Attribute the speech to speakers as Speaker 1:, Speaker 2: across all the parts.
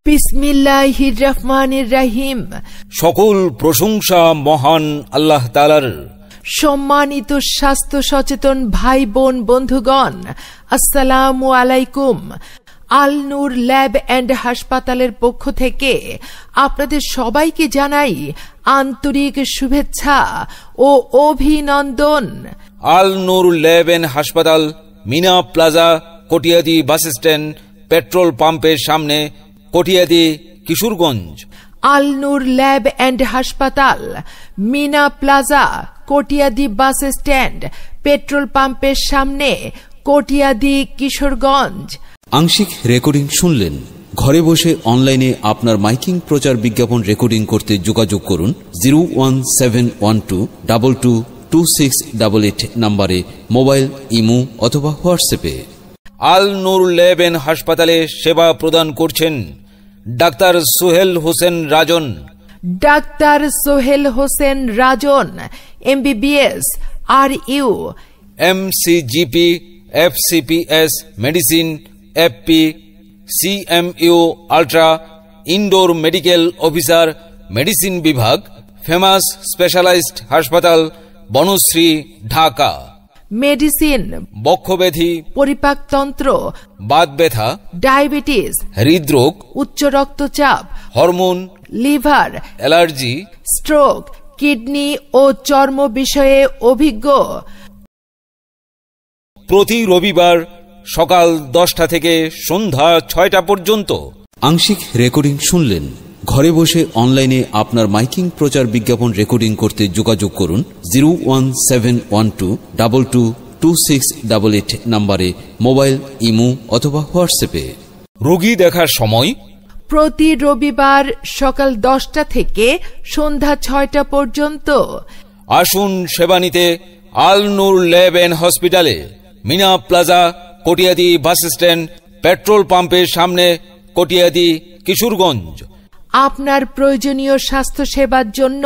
Speaker 1: বিসমিল্লাহির রহমানির রহিম।
Speaker 2: সকল প্রশংসা মহান আল্লাহ তাআলার।
Speaker 1: সম্মানিত স্বাস্থ্য সচেতন ভাই বোন বন্ধুগণ, আসসালামু আলাইকুম। আল নূর ল্যাব অ্যান্ড হাসপাতালের পক্ষ থেকে আপনাদের সবাইকে জানাই আন্তরিক শুভেচ্ছা ও অভিনন্দন।
Speaker 2: আল নূর ল্যাব অ্যান্ড হাসপাতাল, Mina plaza, Katiadi bus stand, petrol পাম্পের সামনে, কটিয়াদি, কিশোরগঞ্জ।
Speaker 1: আল নূর ল্যাব অ্যান্ড হাসপাতাল, Mina plaza, Katiadi bus stand, petrol পাম্পের সামনে, কটিয়াদি, কিশোরগঞ্জ।
Speaker 3: আংশিক রেকর্ডিং শুনলেন। ঘরে বসে অনলাইনে আপনার মাইকিং প্রচার বিজ্ঞাপন রেকর্ডিং করতে যোগাযোগ করুন 01712222688 নম্বরে, মোবাইল, ইমো অথবা হোয়াটসঅ্যাপে।
Speaker 2: আল নূর ল্যাব অ্যান্ড হাসপাতালে সেবা প্রদান করছেন doctor Sohel Hossain Rajon.
Speaker 1: Doctor Sohel Hossain Rajon, MBBS, RU,
Speaker 2: MCGP, FCPS, medicine, FP, CMU ultra, indoor medical officer, medicine বিভাগ, ফেমাস স্পেশালাইজড হাসপাতাল, বনশ্রী, ঢাকা।
Speaker 1: মেডিসিন,
Speaker 2: বক্ষব্যাধি,
Speaker 1: পরিপাকতন্ত্র,
Speaker 2: বাত ব্যথা,
Speaker 1: ডায়াবেটিস,
Speaker 2: হৃদরোগ,
Speaker 1: উচ্চ রক্তচাপ,
Speaker 2: hormone,
Speaker 1: liver,
Speaker 2: allergy,
Speaker 1: stroke, kidney ও চর্ম বিষয়ে অভিজ্ঞ।
Speaker 2: প্রতি রবিবার সকাল 10টা থেকে সন্ধ্যা 6টা পর্যন্ত।
Speaker 3: আংশিক রেকর্ডিং শুনলেন। ঘরে বসে অনলাইনে আপনার মাইকিং প্রচার বিজ্ঞাপন রেকর্ডিং করতে যোগাযোগ করুন 01712222688 নম্বরে, মোবাইল, ইমো অথবা হোয়াটসঅ্যাপে।
Speaker 2: রোগী দেখার সময়
Speaker 1: প্রতি রবিবার সকাল 10টা থেকে সন্ধ্যা 6টা পর্যন্ত।
Speaker 2: আসুন সেবা নিতে আল নূর ল্যাব অ্যান্ড হসপিটালে, Mina plaza, Katiadi bus stand, petrol পাম্পের সামনে, কটিয়াদি, কিশোরগঞ্জ।
Speaker 1: আপনার প্রয়োজনীয় স্বাস্থ্য সেবার জন্য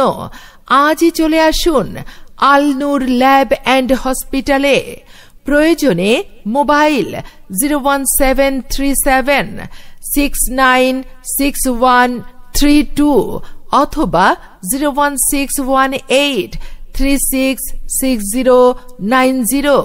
Speaker 1: আজই চলে আসুন আল নূর ল্যাব অ্যান্ড হসপিটালে। প্রয়োজনে মোবাইল 01737696132 অথবা 01618366090।